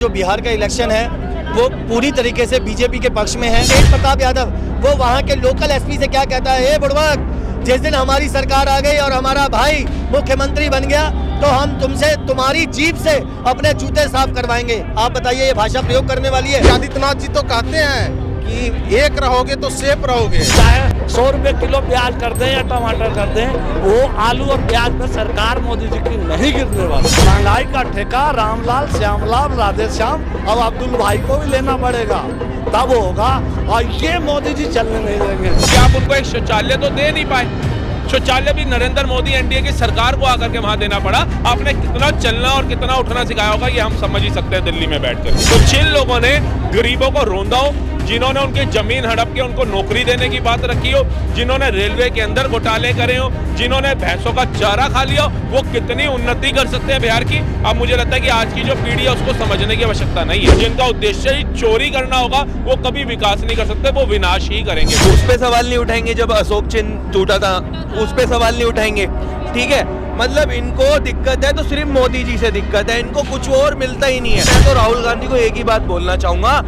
जो बिहार का इलेक्शन है वो पूरी तरीके से बीजेपी के पक्ष में है। तेज प्रताप यादव वो वहाँ के लोकल एसपी से क्या कहता है, बुड़बक, जिस दिन हमारी सरकार आ गई और हमारा भाई मुख्यमंत्री बन गया तो हम तुमसे तुम्हारी जीप से अपने जूते साफ करवाएंगे। आप बताइए ये भाषा प्रयोग करने वाली है? आदित्यनाथ जी तो कहते हैं कि एक रहोगे तो सेफ रहोगे। चाहे 100 रुपए किलो प्याज कर दें या टमाटर कर दें, वो आलू और प्याज पर सरकार मोदी जी की नहीं गिरने वाली। महंगाई का ठेका रामलाल, श्यामलाल, राधे श्याम अब अब्दुल भाई को भी लेना पड़ेगा, तब होगा। और ये मोदी जी चलने नहीं देंगे। क्या आप उनको एक शौचालय तो दे नहीं पाए? शौचालय भी नरेंद्र मोदी एनडीए की सरकार को आकर के वहां देना पड़ा। आपने कितना चलना और कितना उठना सिखाया होगा ये हम समझ ही सकते हैं दिल्ली में बैठकर। तो जिन लोगों ने गरीबों को रोंदा हो, जिन्होंने उनकी जमीन हड़प के उनको नौकरी देने की बात रखी हो, जिन्होंने रेलवे के अंदर घोटाले करे हो, जिन्होंने भैंसों का चारा खा लिया, वो कितनी उन्नति कर सकते हैं बिहार की? अब मुझे लगता है कि आज की जो पीढ़ी है उसको समझने की आवश्यकता नहीं है। जिनका उद्देश्य ही चोरी करना होगा वो कभी विकास नहीं कर सकते, वो विनाश ही करेंगे। उस पे सवाल नहीं उठाएंगे जब अशोक चिन्ह टूटा था, उस पे सवाल नहीं उठाएंगे। ठीक है, मतलब इनको दिक्कत है तो सिर्फ मोदी जी से दिक्कत है, इनको कुछ और मिलता ही नहीं है। मैं तो राहुल गांधी को एक ही बात बोलना चाहूंगा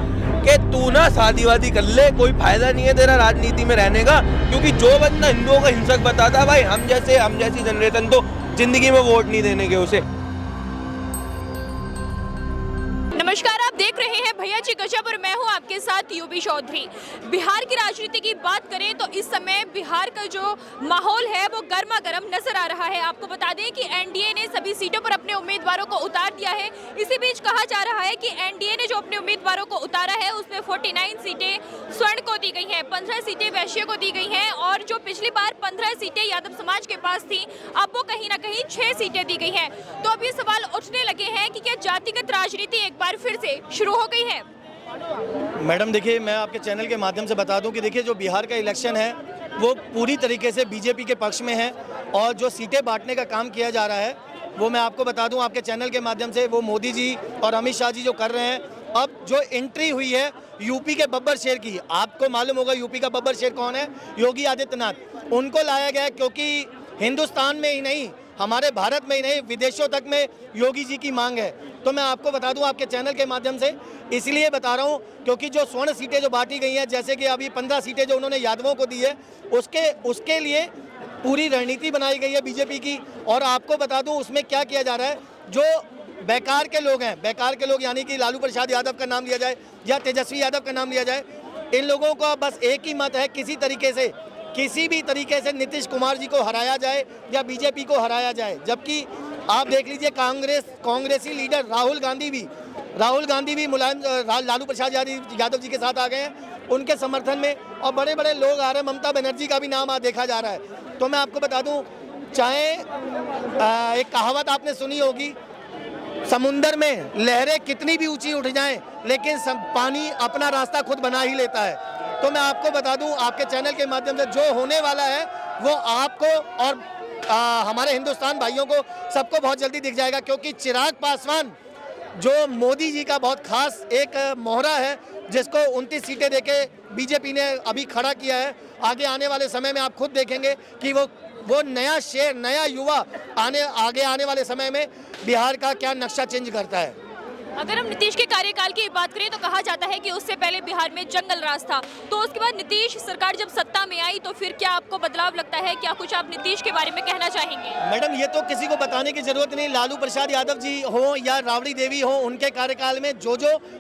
कि तू ना शादी वादी कर ले, कोई फायदा नहीं है तेरा राजनीति में रहने का, क्योंकि जो बंदा हिंदुओं का हिंसक बताता है भाई, हम जैसी जनरेशन तो जिंदगी में वोट नहीं देने के उसे। नमस्कार, आप देख रहे हैं भैया जी गजब और मैं हूं आपके साथ यूबी चौधरी। बिहार की राजनीति की बात करें तो इस समय बिहार का जो माहौल है वो गर्मा गर्म नजर आ रहा है। आपको बता दें कि एनडीए ने सभी सीटों पर अपने उम्मीदवारों को उतार दिया है। इसी बीच कहा जा रहा है कि एनडीए ने जो अपने उम्मीदवारों को उतारा है उसमें 49 सीटें स्वर्ण को दी गई हैं, 15 सीटें वैश्य को दी गई हैं और जो पिछली बार 15 सीटें यादव समाज के पास थी अब वो कहीं ना कहीं 6 सीटें दी गई हैं। तो अब ये सवाल उठने लगे हैं कि क्या जातिगत राजनीति एक बार फिर से शुरू हो गई है? मैडम देखिए, मैं आपके चैनल के माध्यम से बता दूं कि देखिए जो बिहार का इलेक्शन है वो पूरी तरीके से बीजेपी के पक्ष में है और जो सीटें बांटने का काम किया जा रहा है वो मैं आपको बता दूं आपके चैनल के माध्यम से, वो मोदी जी और अमित शाह जी जो कर रहे हैं। अब जो एंट्री हुई है यूपी के बब्बर शेर की, आपको मालूम होगा यूपी का बब्बर शेर कौन है? योगी आदित्यनाथ। उनको लाया गया क्योंकि हिंदुस्तान में ही नहीं, हमारे भारत में ही नहीं, विदेशों तक में योगी जी की मांग है। तो मैं आपको बता दूं आपके चैनल के माध्यम से, इसलिए बता रहा हूं क्योंकि जो स्वर्ण सीटें जो बांटी गई हैं, जैसे कि अभी 15 सीटें जो उन्होंने यादवों को दी है, उसके लिए पूरी रणनीति बनाई गई है बीजेपी की। और आपको बता दूं उसमें क्या किया जा रहा है, जो बेकार के लोग हैं, बेकार के लोग यानी कि लालू प्रसाद यादव का नाम लिया जाए या तेजस्वी यादव का नाम लिया जाए, इन लोगों का बस एक ही मत है, किसी भी तरीके से नीतीश कुमार जी को हराया जाए या बीजेपी को हराया जाए। जबकि आप देख लीजिए कांग्रेसी लीडर राहुल गांधी भी लालू प्रसाद यादव जी के साथ आ गए हैं उनके समर्थन में, और बड़े बड़े लोग आ रहे हैं। ममता बनर्जी का भी नाम देखा जा रहा है। तो मैं आपको बता दूं, चाहे एक कहावत आपने सुनी होगी, समुंदर में लहरें कितनी भी ऊंची उठ जाएं लेकिन पानी अपना रास्ता खुद बना ही लेता है। तो मैं आपको बता दूं आपके चैनल के माध्यम से जो होने वाला है वो आपको और हमारे हिंदुस्तान भाइयों को सबको बहुत जल्दी दिख जाएगा, क्योंकि चिराग पासवान जो मोदी जी का बहुत खास एक मोहरा है, जिसको 29 सीटें देके बीजेपी ने अभी खड़ा किया है। आगे आने वाले समय में आप खुद देखेंगे कि वो नया शेर, नया युवा आगे आने वाले समय में बिहार का क्या नक्शा चेंज करता है। अगर हम नीतीश के कार्यकाल की बात करें तो कहा जाता है कि उससे पहले बिहार में जंगल राज था, तो उसके बाद नीतीश सरकार जब सत्ता में आई तो फिर क्या आपको बदलाव लगता है? क्या कुछ आप नीतीश के बारे में कहना चाहेंगे? मैडम ये तो किसी को बताने की जरूरत नहीं, लालू प्रसाद यादव जी हो या राबड़ी देवी हो, उनके कार्यकाल में जो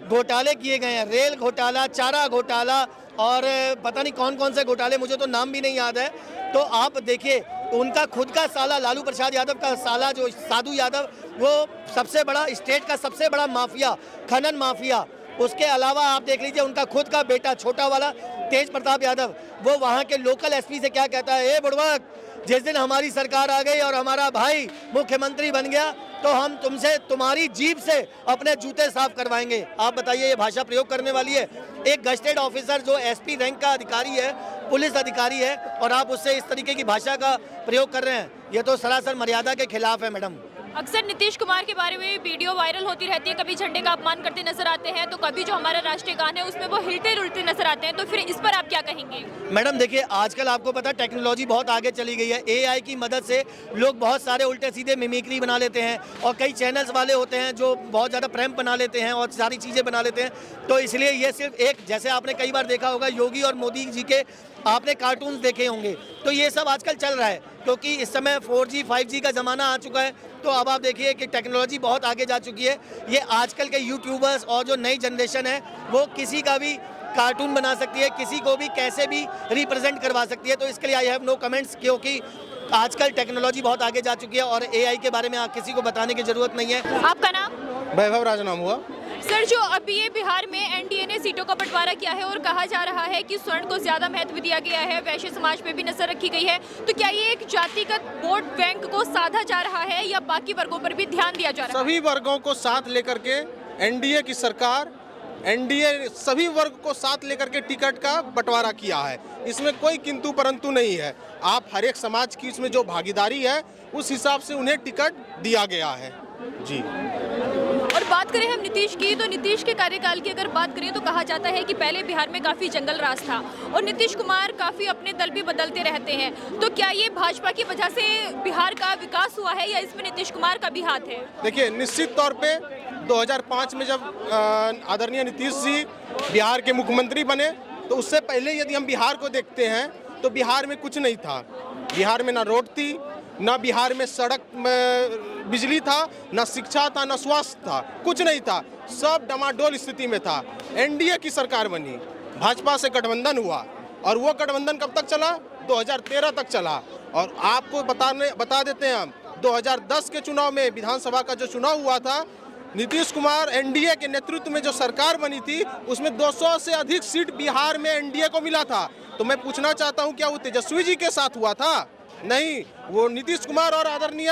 घोटाले किए गए हैं, रेल घोटाला, चारा घोटाला और पता नहीं कौन कौन से घोटाले, मुझे तो नाम भी नहीं याद है। तो आप देखिए उनका खुद का साला, लालू प्रसाद यादव का साला जो साधु यादव, वो सबसे बड़ा स्टेट का सबसे बड़ा माफिया, खनन माफिया। उसके अलावा आप देख लीजिए उनका खुद का बेटा छोटा वाला तेज प्रताप यादव, वो वहाँ के लोकल एसपी से क्या कहता है, बुड़बक, जिस दिन हमारी सरकार आ गई और हमारा भाई मुख्यमंत्री बन गया तो हम तुमसे तुम्हारी जीप से अपने जूते साफ करवाएंगे। आप बताइए ये भाषा प्रयोग करने वाली है? एक गजेटेड ऑफिसर जो एसपी रैंक का अधिकारी है, पुलिस अधिकारी है, और आप उससे इस तरीके की भाषा का प्रयोग कर रहे हैं, ये तो सरासर मर्यादा के खिलाफ है। मैडम अक्सर नीतीश कुमार के बारे में वीडियो वायरल होती रहती है, कभी झंडे का अपमान करते नजर आते हैं तो कभी जो हमारा राष्ट्रीय गान है उसमें वो हिलते रुलते नजर आते हैं, तो फिर इस पर आप क्या कहेंगे? मैडम देखिए, आजकल आपको पता है टेक्नोलॉजी बहुत आगे चली गई है। एआई की मदद से लोग बहुत सारे उल्टे सीधे मिमिक्री बना लेते हैं और कई चैनल्स वाले होते हैं जो बहुत ज़्यादा प्रैंक बना लेते हैं और सारी चीज़ें बना लेते हैं। तो इसलिए ये सिर्फ एक, जैसे आपने कई बार देखा होगा योगी और मोदी जी के आपने कार्टून्स देखे होंगे, तो ये सब आजकल चल रहा है क्योंकि इस समय 4G 5G का ज़माना आ चुका है। तो अब आप देखिए कि टेक्नोलॉजी बहुत आगे जा चुकी है। ये आजकल के यूट्यूबर्स और जो नई जनरेशन है वो किसी का भी कार्टून बना सकती है, किसी को भी कैसे भी रिप्रेजेंट करवा सकती है। तो इसके लिए आई हैव नो कमेंट्स, क्योंकि आजकल टेक्नोलॉजी बहुत आगे जा चुकी है और एआई के बारे में किसी को बताने की ज़रूरत नहीं है। आपका नाम? वैभव राज नाम हुआ। सर, जो अभी ये बिहार में एनडीए ने सीटों का बंटवारा किया है और कहा जा रहा है कि स्वर्ण को ज्यादा महत्व दिया गया है, वैश्य समाज पे भी नजर रखी गई है, तो क्या ये एक जातिगत वोट बैंक को साधा जा रहा है या बाकी वर्गों पर भी ध्यान दिया जा रहा है? सभी वर्गों को साथ लेकर के एनडीए की सरकार, एनडीए सभी वर्ग को साथ लेकर के टिकट का बंटवारा किया है। इसमें कोई किंतु परंतु नहीं है। आप हर एक समाज की इसमें जो भागीदारी है उस हिसाब से उन्हें टिकट दिया गया है जी। और बात करें हम नीतीश की, तो नीतीश के कार्यकाल की अगर बात करें तो कहा जाता है कि पहले बिहार में काफी जंगल राज था और नीतीश कुमार काफी अपने दल भी बदलते रहते हैं, तो क्या ये भाजपा की वजह से बिहार का विकास हुआ है या इसमें नीतीश कुमार का भी हाथ है? देखिए, निश्चित तौर पे 2005 में जब आदरणीय नीतीश जी बिहार के मुख्यमंत्री बने तो उससे पहले यदि हम बिहार को देखते हैं तो बिहार में कुछ नहीं था। बिहार में ना रोड थी, ना बिहार में सड़क में बिजली था, ना शिक्षा था, ना स्वास्थ्य था, कुछ नहीं था। सब डमाडोल स्थिति में था। एनडीए की सरकार बनी, भाजपा से गठबंधन हुआ और वो गठबंधन कब तक चला? 2013 तक चला। और आपको बता देते हैं हम 2010 के चुनाव में, विधानसभा का जो चुनाव हुआ था, नीतीश कुमार एनडीए के नेतृत्व में जो सरकार बनी थी उसमें 200 से अधिक सीट बिहार में एनडीए को मिला था। तो मैं पूछना चाहता हूं, क्या वो तेजस्वी जी के साथ हुआ था? नहीं, वो नीतीश कुमार और आदरणीय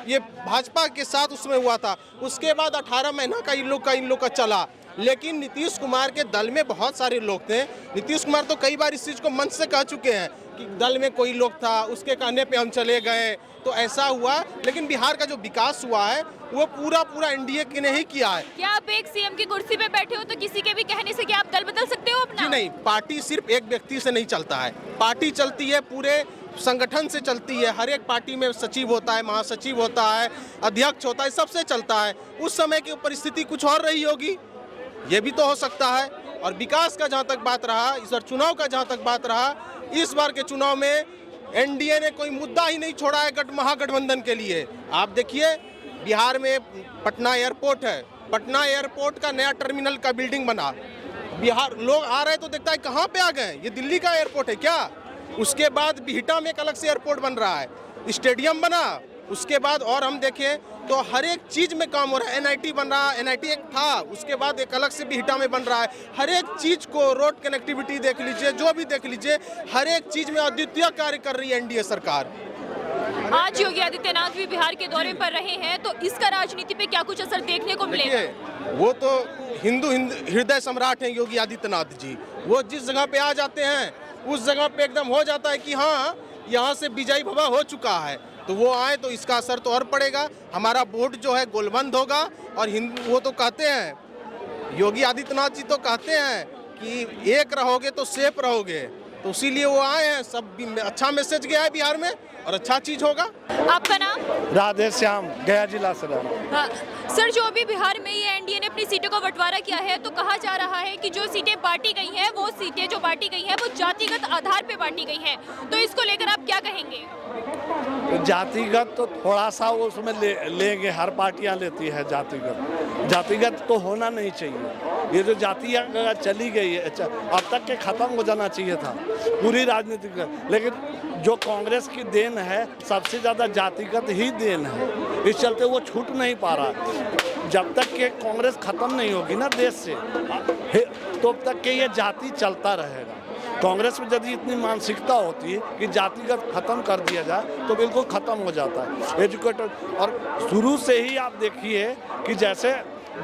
ये भाजपा के साथ उसमें हुआ था। उसके बाद 18 महीना का इन लोग का चला। लेकिन नीतीश कुमार के दल में बहुत सारे लोग थे। नीतीश कुमार तो कई बार इस चीज़ को मंच से कह चुके हैं कि दल में कोई लोग था, उसके कहने पे हम चले गए, तो ऐसा हुआ। लेकिन बिहार का जो विकास हुआ है वो पूरा एनडीए ने ही किया है। क्या आप एक सीएम की कुर्सी पे बैठे हो तो किसी के भी कहने से क्या आप दल बदल सकते हो अपना? जी नहीं, पार्टी सिर्फ एक व्यक्ति से नहीं चलता है। पार्टी चलती है पूरे संगठन से चलती है। हर एक पार्टी में सचिव होता है, महासचिव होता है, अध्यक्ष होता है, सबसे चलता है। उस समय की परिस्थिति कुछ और रही होगी, ये भी तो हो सकता है। और विकास का जहाँ तक बात रहा, इस बार चुनाव का जहाँ तक बात रहा, इस बार के चुनाव में एनडीए ने कोई मुद्दा ही नहीं छोड़ा है महागठबंधन के लिए। आप देखिए, बिहार में पटना एयरपोर्ट है, पटना एयरपोर्ट का नया टर्मिनल का बिल्डिंग बना। बिहार लोग आ रहे तो देखता है कहाँ पे आ गए, ये दिल्ली का एयरपोर्ट है क्या? उसके बाद बिहटा में एक अलग से एयरपोर्ट बन रहा है, स्टेडियम बना। उसके बाद और हम देखें तो हर एक चीज़ में काम हो रहा है। एनआईटी बन रहा है, एनआईटी एक था, उसके बाद एक अलग से बिहटा में बन रहा है। हर एक चीज़ को, रोड कनेक्टिविटी देख लीजिए, जो भी देख लीजिए, हर एक चीज़ में अद्वितीय कार्य कर रही है एनडीए सरकार। आज योगी आदित्यनाथ भी बिहार के दौरे पर रहे हैं, तो इसका राजनीति पे क्या कुछ असर देखने को मिलेगा? वो तो हिंदू हृदय सम्राट हैं योगी आदित्यनाथ जी। वो जिस जगह पे आ जाते हैं उस जगह पे एकदम हो जाता है कि हाँ, यहाँ से विजयी भवा हो चुका है। तो वो आए तो इसका असर तो और पड़ेगा। हमारा वोट जो है गोलबंद होगा। और वो तो कहते हैं, योगी आदित्यनाथ जी तो कहते हैं कि एक रहोगे तो सेफ रहोगे, तो इसीलिए वो आए हैं। सब अच्छा मैसेज गया है बिहार में और अच्छा चीज होगा। आपका नाम? राधे श्याम, गया जिला से। हाँ सर, जो अभी बिहार में ये एनडीए ने अपनी सीटों का बंटवारा किया है, तो कहा जा रहा है कि जो सीटें बांटी गई हैं, वो सीटें जो बांटी गई हैं वो जातिगत आधार पे बांटी गई हैं, तो इसको लेकर आप क्या कहेंगे? तो जातिगत तो थोड़ा सा वो उसमें लेंगे, हर पार्टियां लेती है जातिगत। जातिगत तो होना नहीं चाहिए। ये जो जातियां चली गई है, अब तक के खत्म हो जाना चाहिए था पूरी राजनीति का। लेकिन जो कांग्रेस की देन है, सबसे ज़्यादा जातिगत ही देन है, इस चलते वो छूट नहीं पा रहा। जब तक के कांग्रेस खत्म नहीं होगी ना देश से, तो तब तक के ये जाति चलता रहेगा। कांग्रेस में यदि इतनी मानसिकता होती है कि जातिगत खत्म कर दिया जाए तो बिल्कुल खत्म हो जाता है एजुकेटेड। और शुरू से ही आप देखिए कि जैसे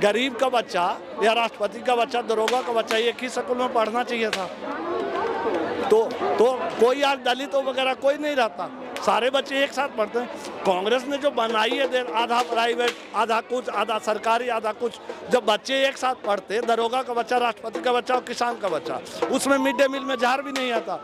गरीब का बच्चा या राष्ट्रपति का बच्चा, दरोगा का बच्चा एक ही स्कूल में पढ़ना चाहिए था, तो कोई आज दलित वगैरह कोई नहीं रहता, सारे बच्चे एक साथ पढ़ते हैं। कांग्रेस ने जो बनाई है आधा प्राइवेट, आधा कुछ, आधा सरकारी, आधा कुछ, जब बच्चे एक साथ पढ़ते, दरोगा का बच्चा, राष्ट्रपति का बच्चा और किसान का बच्चा, उसमें मिड डे मील में जहर भी नहीं आता,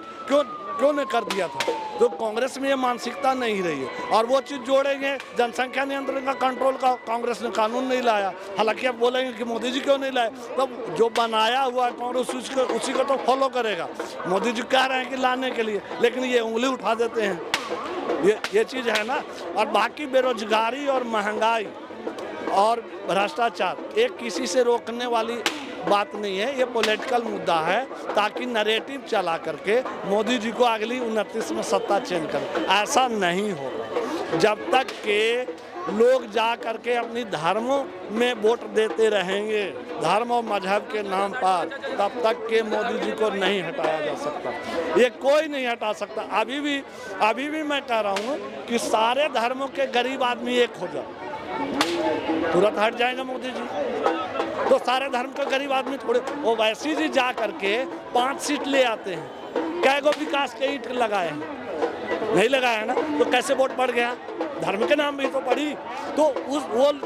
क्यों ने कर दिया था? तो कांग्रेस में ये मानसिकता नहीं रही है और वो चीज़ जोड़ेंगे। जनसंख्या नियंत्रण का कंट्रोल का कांग्रेस ने कानून नहीं लाया, हालांकि अब बोलेंगे कि मोदी जी क्यों नहीं लाए, तब जो बनाया हुआ है कांग्रेस उसी को तो फॉलो करेगा। मोदी जी कह रहे हैं कि लाने के लिए, लेकिन ये उंगली उठा देते हैं, ये चीज़ है ना। और बाकी बेरोजगारी और महंगाई और भ्रष्टाचार एक किसी से रोकने वाली बात नहीं है, ये पॉलिटिकल मुद्दा है, ताकि नैरेटिव चला करके मोदी जी को अगली 29 में सत्ता चेंज करें। ऐसा नहीं होगा जब तक के लोग जा करके अपनी धर्मों में वोट देते रहेंगे, धर्म और मजहब के नाम पर, तब तक के मोदी जी को नहीं हटाया जा सकता, ये कोई नहीं हटा सकता। अभी भी मैं कह रहा हूँ कि सारे धर्मों के गरीब आदमी एक हो जाए, तुरंत हट जाएगा मोदी जी। तो सारे धर्म के गरीब आदमी थोड़े, वो वैसी जी जा करके 5 सीट ले आते हैं, कै गो विकास के ईंट लगाए हैं, नहीं लगाया ना, तो कैसे वोट पड़ गया? धर्म के नाम भी तो पड़ी। तो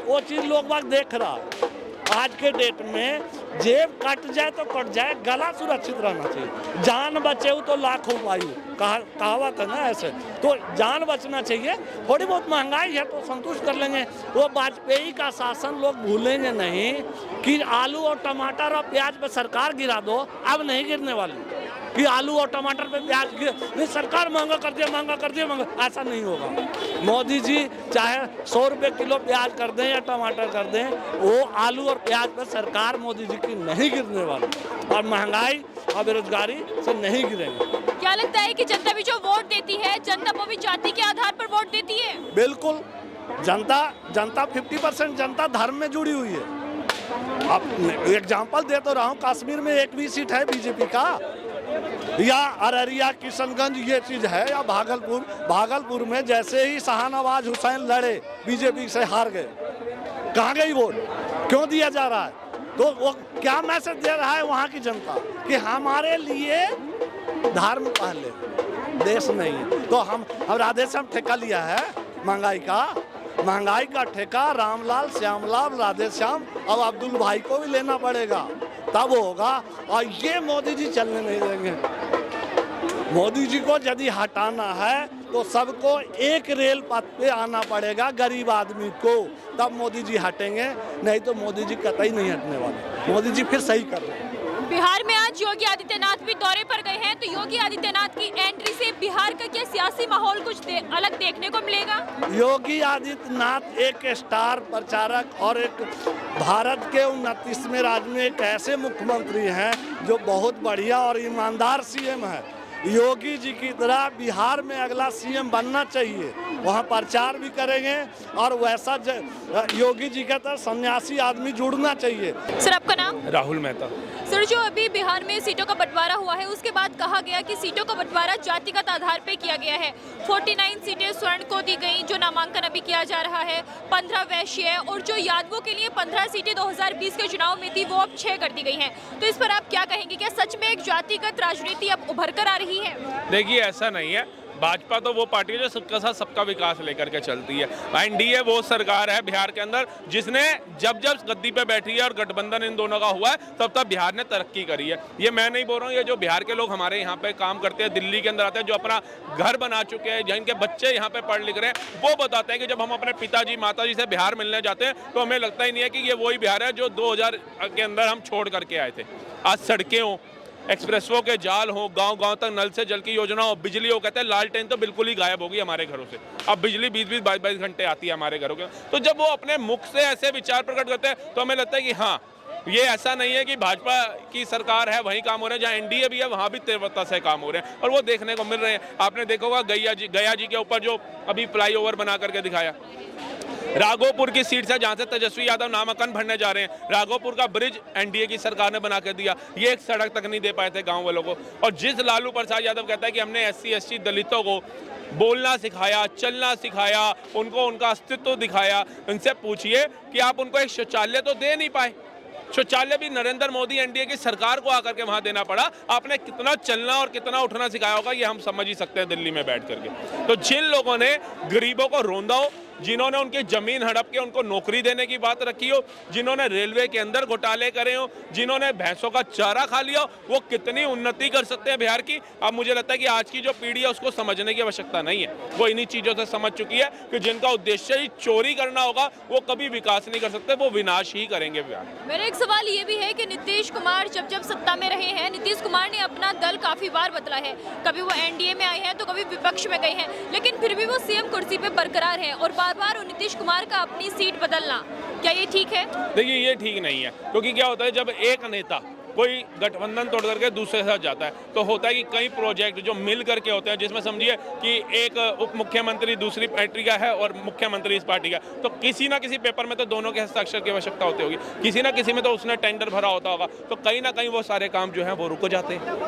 वो चीज़ लोग बाग देख रहा है। आज के डेट में जेब कट जाए तो कट जाए, गला सुरक्षित रहना चाहिए। जान बचे तो लाख हो पाई, कहावत है ना ऐसे, तो जान बचना चाहिए। थोड़ी बहुत महंगाई है तो संतुष्ट कर लेंगे। वो वाजपेयी का शासन लोग भूलेंगे नहीं कि आलू और टमाटर और प्याज पे सरकार गिरा दो, अब नहीं गिरने वाली कि आलू और टमाटर पे प्याज नहीं, सरकार महंगा कर दिया, महंगा, ऐसा नहीं होगा। मोदी जी चाहे 100 रुपये किलो प्याज कर दें या टमाटर कर दें, वो आलू और प्याज पे सरकार मोदी जी की नहीं गिरने वाली, और महंगाई और बेरोजगारी से नहीं गिरेंगे। क्या लगता है कि जनता भी जो वोट देती है, जनता वो भी जाति के आधार पर वोट देती है? बिल्कुल, जनता 50% जनता धर्म में जुड़ी हुई है। अब एग्जाम्पल दे तो रहा हूँ, कश्मीर में एक भी सीट है बीजेपी का, या अररिया, किशनगंज ये चीज़ है, या भागलपुर में जैसे ही शाहनवाज हुसैन लड़े बीजेपी से हार गए, कहाँ गई वोट? क्यों दिया जा रहा है? तो वो क्या मैसेज दे रहा है वहाँ की जनता कि हमारे लिए धर्म पहले, देश नहीं है। तो हम राधे श्याम ठेका लिया है महंगाई का ठेका, रामलाल, श्यामलाल, राधे श्याम, अब अब्दुल भाई को भी लेना पड़ेगा, तब होगा। और ये मोदी जी चलने नहीं देंगे। मोदी जी को यदि हटाना है तो सबको एक रेल पथ पे आना पड़ेगा, गरीब आदमी को, तब मोदी जी हटेंगे, नहीं तो मोदी जी कतई नहीं हटने वाले। मोदी जी फिर सही कर रहे हैं। बिहार में आज योगी आदित्यनाथ भी दौरे पर गए हैं, तो योगी आदित्यनाथ की एंट्री से बिहार का क्या सियासी माहौल कुछ अलग देखने को मिलेगा? योगी आदित्यनाथ एक स्टार प्रचारक और एक भारत के 29वें राज्य में एक ऐसे मुख्यमंत्री हैं जो बहुत बढ़िया और ईमानदार सीएम है। योगी जी की तरह बिहार में अगला सीएम बनना चाहिए, वहाँ प्रचार भी करेंगे और वैसा योगी जी का तरह सन्यासी आदमी जुड़ना चाहिए। सर, आपका नाम? राहुल मेहता। सर, जो अभी बिहार में सीटों का बंटवारा हुआ है, उसके बाद कहा गया कि सीटों का बंटवारा जातिगत आधार पे किया गया है। 49 सीटें स्वर्ण को दी गई, जो नामांकन अभी किया जा रहा है, 15 वैश्य है, और जो यादवों के लिए 15 सीटें 2020 के चुनाव में थी, वो अब 6 कर दी गई हैं। तो इस पर आप क्या कहेंगे? क्या सच में एक जातिगत राजनीति अब उभर कर आ रही है? देखिए, ऐसा नहीं है। भाजपा तो वो पार्टी है जो सबका साथ सबका विकास लेकर के चलती है। एनडीए वो सरकार है बिहार के अंदर जिसने जब गद्दी पे बैठी है और गठबंधन इन दोनों का हुआ है, तब बिहार ने तरक्की करी है। ये मैं नहीं बोल रहा हूँ, ये जो बिहार के लोग हमारे यहाँ पे काम करते हैं, दिल्ली के अंदर आते हैं, जो अपना घर बना चुके हैं, जिनके बच्चे यहाँ पे पढ़ लिख रहे हैं, वो बताते हैं कि जब हम अपने पिताजी माताजी से बिहार मिलने जाते हैं तो हमें लगता ही नहीं है कि ये वही बिहार है जो 2000 के अंदर हम छोड़ करके आए थे। आज सड़कें हों, एक्सप्रेसवों के जाल हो, गांव-गांव तक नल से जल की योजना हो, बिजली हो, कहते हैं लालटेन तो बिल्कुल ही गायब होगी हमारे घरों से। अब बिजली 20-20, 22-22 घंटे आती है हमारे घरों के। तो जब वो अपने मुख से ऐसे विचार प्रकट करते हैं तो हमें लगता है कि हाँ, ये ऐसा नहीं है कि भाजपा की सरकार है वहीं काम हो रहे हैं, जहाँ एनडीए भी है वहाँ भी तीव्रता से काम हो रहे हैं, और वो देखने को मिल रहे हैं। आपने देखा होगा गया जी के ऊपर जो अभी फ्लाईओवर बना करके दिखाया, राघोपुर की सीट से जहां से तेजस्वी यादव नामांकन भरने जा रहे हैं, राघोपुर का ब्रिज एनडीए की सरकार ने बना के दिया। ये एक सड़क तक नहीं दे पाए थे गांव वालों को। और जिस लालू प्रसाद यादव कहता है कि हमने SC ST दलितों को बोलना सिखाया, चलना सिखाया, उनको उनका अस्तित्व दिखाया, उनसे पूछिए कि आप उनको एक शौचालय तो दे नहीं पाए। शौचालय भी नरेंद्र मोदी एनडीए की सरकार को आकर के वहां देना पड़ा। आपने कितना चलना और कितना उठना सिखाया होगा ये हम समझ ही सकते हैं दिल्ली में बैठ करके। तो जिन लोगों ने गरीबों को रोंदा हो, जिन्होंने उनकी जमीन हड़प के उनको नौकरी देने की बात रखी हो, जिन्होंने रेलवे के अंदर घोटाले करे हो, जिन्होंने भैंसों का चारा खा लिया हो, वो कितनी उन्नति कर सकते हैं बिहार की। अब मुझे लगता है कि आज की जो पीढ़ी है उसको समझने की आवश्यकता नहीं है। वो इन्हीं चीज़ों से समझ चुकी है कि जिनका उद्देश्य ही चोरी करना होगा वो कभी विकास नहीं कर सकते, वो विनाश ही करेंगे बिहार। मेरा एक सवाल ये भी है कि नीतीश कुमार जब सत्ता में रहे हैं, नीतीश कुमार ने अपना दल काफी बार बदला है। कभी वो एनडीए में आए हैं तो कभी विपक्ष में गए हैं, लेकिन फिर भी वो सीएम कुर्सी पे बरकरार हैं और बार बार नीतीश कुमार का अपनी सीट बदलना, क्या ये ठीक है? देखिए ये ठीक नहीं है, क्योंकि क्या होता है जब एक नेता कोई गठबंधन तोड़ करके दूसरे साथ जाता है तो होता है कि कई प्रोजेक्ट जो मिल करके होते हैं, जिसमें समझिए कि एक उप मुख्यमंत्री दूसरी पार्टी का है और मुख्यमंत्री इस पार्टी का, तो किसी ना किसी पेपर में तो दोनों के हस्ताक्षर की आवश्यकता होती होगी, किसी ना किसी में तो उसने टेंडर भरा होता होगा, तो कहीं ना कहीं वो सारे काम जो है वो रुक जाते हैं।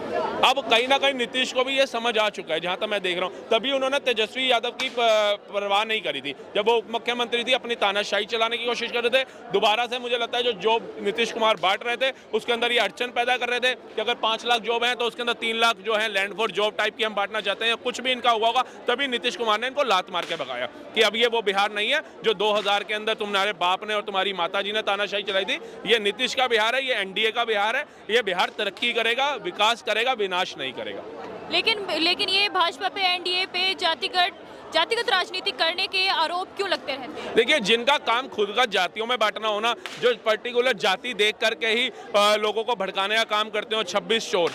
अब कहीं ना कहीं नीतीश को भी ये समझ आ चुका है, जहाँ तक मैं देख रहा हूँ। तभी उन्होंने तेजस्वी यादव की परवाह नहीं करी थी जब वो उप मुख्यमंत्री थी, अपनी तानाशाही चलाने की कोशिश कर रहे थे। दोबारा से मुझे लगता है जो जॉब नीतीश कुमार बांट रहे थे उसके अंदर ये अड़चन पैदा कर रहे थे कि अगर 5 लाख जॉब हैं तो उसके अंदर 3 लाख जो है लैंड फॉर जॉब टाइप की हम बांटना चाहते हैं, कुछ भी इनका हुआ होगा। तभी नीतीश कुमार ने इनको लात मार के भगाया कि अब ये वो बिहार नहीं है जो 2000 के अंदर तुम्हारे बाप ने और तुम्हारी माताजी ने तानाशाही चलाई थी। ये नीतीश का बिहार है, ये एनडीए का बिहार है। ये बिहार तरक्की करेगा, विकास करेगा, विनाश नहीं करेगा। लेकिन ये भाजपा पे, एनडीए पे जातिगत राजनीति करने के आरोप क्यों लगते रहते हैं? देखिए जिनका काम खुद का जातियों में बांटना होना, जो पर्टिकुलर जाति देख करके ही लोगों को भड़काने का काम करते हो, 26 चोर,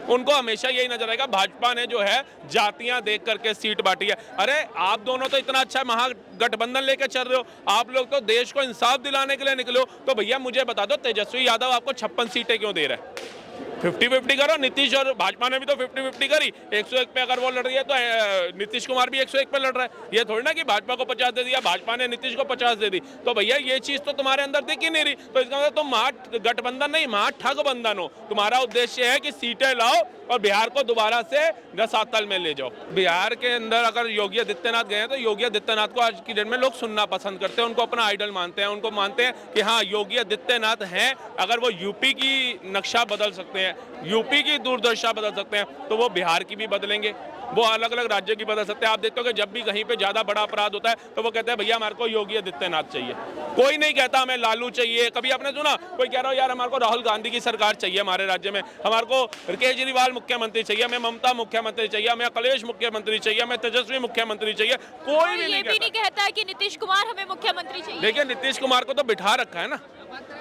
उनको हमेशा यही नजर आएगा भाजपा ने जो है जातियां देख करके सीट बांटी है। अरे आप दोनों तो इतना अच्छा महागठबंधन लेकर चल रहे हो, आप लोग तो देश को इंसाफ दिलाने के लिए निकले हो, तो भैया मुझे बता दो तेजस्वी यादव आपको 56 सीटें क्यों दे रहा है? 50-50 करो। नीतीश और भाजपा ने भी तो 50-50 करी, 101 पे अगर वो लड़ रही है तो नीतीश कुमार भी 101 पे लड़ रहा है। ये थोड़ी ना कि भाजपा को 50 दे दिया, भाजपा ने नीतीश को 50 दे दी। तो भैया ये चीज तो तुम्हारे अंदर दिख ही नहीं रही, तो इसका मतलब तुम महागठबंधन नहीं महाठगबंधन हो। तुम्हारा उद्देश्य है कि सीटें लाओ और बिहार को दोबारा से रसातल में ले जाओ। बिहार के अंदर अगर योगी आदित्यनाथ गए हैं तो योगी आदित्यनाथ को आज की डेट में लोग सुनना पसंद करते हैं, उनको अपना आइडल मानते हैं, उनको मानते हैं कि हाँ योगी आदित्यनाथ हैं। अगर वो यूपी की नक्शा बदल सकते हैं, यूपी की दूरदर्शा बदल सकते हैं, तो वो बिहार की भी बदलेंगे, वो अलग अलग राज्यों की बदल सकते हैं। आप देखते हो कि जब भी कहीं पे ज्यादा बड़ा अपराध होता है तो वो कहते हैं भैया हमारे को योगी आदित्यनाथ चाहिए। कोई नहीं कहता हमें लालू चाहिए। कभी आपने सुना कोई कह रहा हो यार हमारे को राहुल गांधी की सरकार चाहिए हमारे राज्य में, हमारे को केजरीवाल मुख्यमंत्री चाहिए, हमें ममता मुख्यमंत्री चाहिए, हमें अखिलेश मुख्यमंत्री चाहिए, हमें तेजस्वी मुख्यमंत्री चाहिए। कोई भी नहीं कहता है कि नीतीश कुमार हमें मुख्यमंत्री चाहिए। देखिए नीतीश कुमार को तो बिठा रखा है ना,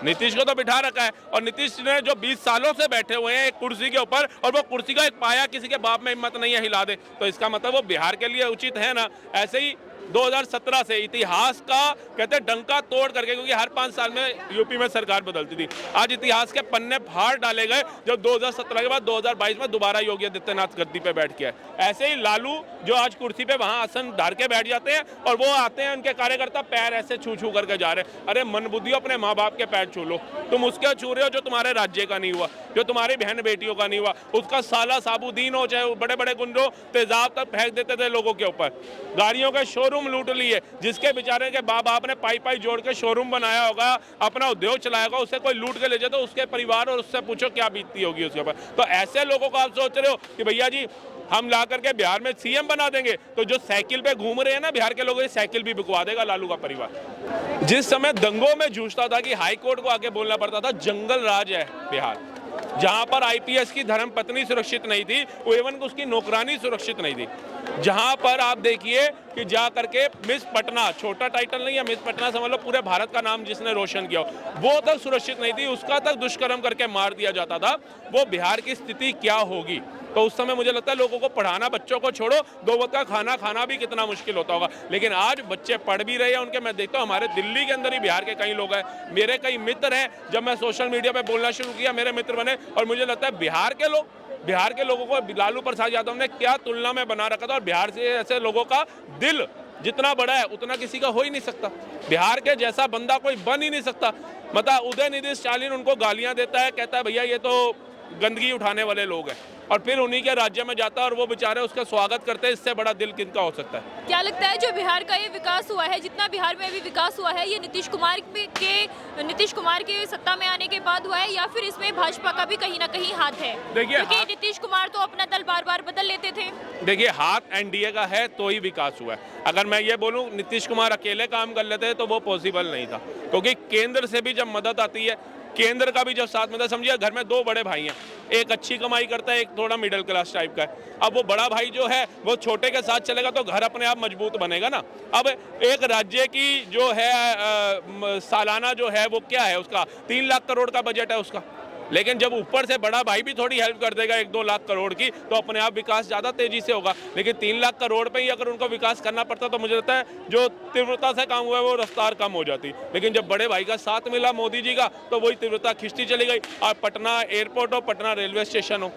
नीतीश को तो बिठा रखा है, और नीतीश ने जो 20 सालों से बैठे हुए हैं एक कुर्सी के ऊपर, और वो कुर्सी का एक पाया किसी के बाप में हिम्मत नहीं है हिला दे, तो इसका मतलब वो बिहार के लिए उचित है ना। ऐसे ही 2017 से इतिहास का कहते डंका तोड़ करके, क्योंकि हर 5 साल में यूपी में सरकार बदलती थी, आज इतिहास के पन्ने फाड़ डाले गए जब 2017 के बाद 2022 में दोबारा योगी आदित्यनाथ गद्दी पे बैठ गया। ऐसे ही लालू जो आज कुर्सी पे वहां आसन धार के बैठ जाते हैं और वो आते हैं उनके कार्यकर्ता पैर ऐसे छू छू करके जा रहे हैं। अरे मन बुद्धि अपने माँ बाप के पैर छू लो, तुम उसके छू रहे हो जो तुम्हारे राज्य का नहीं हुआ, जो तुम्हारी बहन बेटियों का नहीं हुआ, उसका साला साबुदीन हो चाहे बड़े बड़े गुंडों तेजाब तक फेंक देते थे लोगों के ऊपर, गाड़ियों के शोरूम लूट लिए, जिसके बेचारे के बाप आपने पाई जोड़ के शोरूम बनाया होगा, अपना उद्योग चलाया होगा, उससे कोई लूट के ले जाए तो उसके परिवार और उससे पूछो क्या बीतती होगी उसके ऊपर। तो ऐसे लोगों को आप सोच रहे हो कि भैया जी हम ला करके बिहार में सीएम बना देंगे, तो जो साइकिल पे घूम रहे हैं ना बिहार के लोगों की साइकिल भी बिकवा देगा लालू का परिवार। जिस समय दंगों में जूझता था कि हाई कोर्ट को आके बोलना पड़ता था, जंगल राज है बिहार, जहां पर आईपीएस की धर्मपत्नी सुरक्षित नहीं थी, इवन उसकी नौकरानी सुरक्षित नहीं थी, जहां पर आप देखिए कि जा करके मिस पटना, छोटा टाइटल नहीं है, मिस पटना समझ लो पूरे भारत का नाम जिसने रोशन किया, वो तक सुरक्षित नहीं थी, उसका तक दुष्कर्म करके मार दिया जाता था। वो बिहार की स्थिति क्या होगी? तो उस समय मुझे लगता है लोगों को पढ़ाना, बच्चों को छोड़ो, 2 वक्त का खाना खाना भी कितना मुश्किल होता होगा। लेकिन आज बच्चे पढ़ भी रहे हैं उनके, मैं देखता हूँ हमारे दिल्ली के अंदर ही बिहार के कई लोग हैं, मेरे कई मित्र हैं, जब मैं सोशल मीडिया पे बोलना शुरू किया मेरे मित्र बने, और मुझे लगता है बिहार के लोगों को लालू प्रसाद यादव ने क्या तुलना में बना रखा था, और बिहार से ऐसे लोगों का दिल जितना बड़ा है उतना किसी का हो ही नहीं सकता, बिहार के जैसा बंदा कोई बन ही नहीं सकता। मतलब उदयनिधि स्टालिन उनको गालियां देता है, कहता है भैया ये तो गंदगी उठाने वाले लोग हैं, और फिर उन्हीं के राज्य में जाता है और वो बेचारे उसका स्वागत करते हैं। इससे बड़ा दिल किनका हो सकता है? क्या लगता है जो बिहार का ये विकास हुआ है, जितना बिहार में अभी विकास हुआ है, ये नीतीश कुमार के सत्ता में आने के बाद हुआ है या फिर इसमें भाजपा का भी कहीं ना कहीं हाथ है? देखिए, क्योंकि नीतीश कुमार तो अपना दल बार बार बदल लेते थे। देखिए, हाथ एनडीए का है तो ही विकास हुआ है। अगर मैं ये बोलूं नीतीश कुमार अकेले काम कर लेते तो वो पॉसिबल नहीं था, क्योंकि केंद्र से भी जब मदद आती है, केंद्र का भी जब साथ में था, समझिए घर में दो बड़े भाई हैं, एक अच्छी कमाई करता है, एक थोड़ा मिडिल क्लास टाइप का है। अब वो बड़ा भाई जो है वो छोटे के साथ चलेगा तो घर अपने आप मजबूत बनेगा ना। अब एक राज्य की जो है सालाना जो है वो क्या है, उसका 3 लाख करोड़ का बजट है उसका, लेकिन जब ऊपर से बड़ा भाई भी थोड़ी हेल्प कर देगा 1-2 लाख करोड़ की, तो अपने आप विकास ज़्यादा तेजी से होगा। लेकिन 3 लाख करोड़ पे ही अगर उनको विकास करना पड़ता तो मुझे लगता है जो तीव्रता से काम हुआ है वो रफ्तार कम हो जाती। लेकिन जब बड़े भाई का साथ मिला मोदी जी का तो वही तीव्रता खिंचती चली गई। आज पटना एयरपोर्ट हो, पटना रेलवे स्टेशन हो,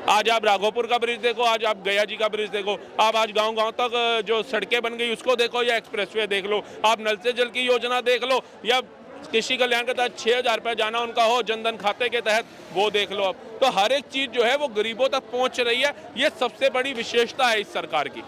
आज आप राघोपुर का ब्रिज देखो, आज आप गया जी का ब्रिज देखो, आप आज गांव-गांव तक जो सड़कें बन गई उसको देखो, या एक्सप्रेसवे देख लो, आप नल से जल की योजना देख लो, या कृषि कल्याण के तहत 6,000 रुपये जाना उनका हो जनधन खाते के तहत, वो देख लो। अब तो हर एक चीज़ जो है वो गरीबों तक पहुंच रही है। ये सबसे बड़ी विशेषता है इस सरकार की।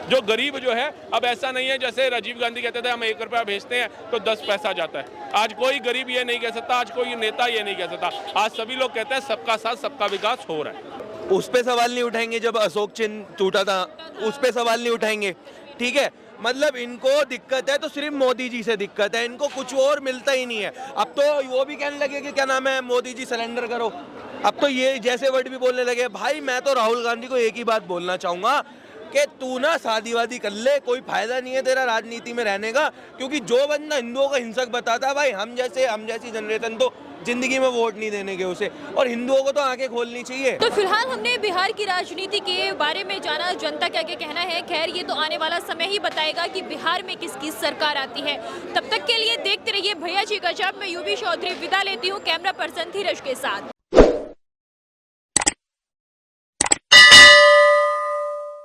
जो गरीब जो है, अब ऐसा नहीं है जैसे राजीव गांधी कहते थे हम 1 रुपया भेजते हैं तो 10 पैसा जाता है। आज कोई गरीब ये नहीं कह सकता, आज कोई नेता ये नहीं कह सकता। आज सभी लोग कहते हैं सबका साथ सबका विकास हो रहा है। उस पे सवाल नहीं उठाएंगे जब अशोक चिन्ह टूटा था, उस पे सवाल नहीं उठाएंगे, ठीक है। मतलब इनको दिक्कत है तो सिर्फ मोदी जी से दिक्कत है, इनको कुछ और मिलता ही नहीं है। अब तो वो भी कहने लगे कि क्या नाम है, मोदी जी सरेंडर करो। अब तो ये जैसे वर्ड भी बोलने लगे। भाई मैं तो राहुल गांधी को एक ही बात बोलना चाहूँगा कि तू ना शादी वादी कर ले, कोई फायदा नहीं है तेरा राजनीति में रहने का, क्योंकि जो बंदा हिंदुओं का हिंसक बताता है भाई, हम जैसी जनरेशन तो जिंदगी में वोट नहीं देने के उसे, और हिंदुओं को तो आंखें खोलनी चाहिए। तो फिलहाल हमने बिहार की राजनीति के बारे में जाना, जनता क्या क्या कहना है। खैर ये तो आने वाला समय ही बताएगा कि बिहार में किसकी सरकार आती है। तब तक के लिए देखते रहिए भैया जी गजब। मैं यूबी चौधरी विदा लेती हूँ कैमरा पर्सन धीरज के साथ।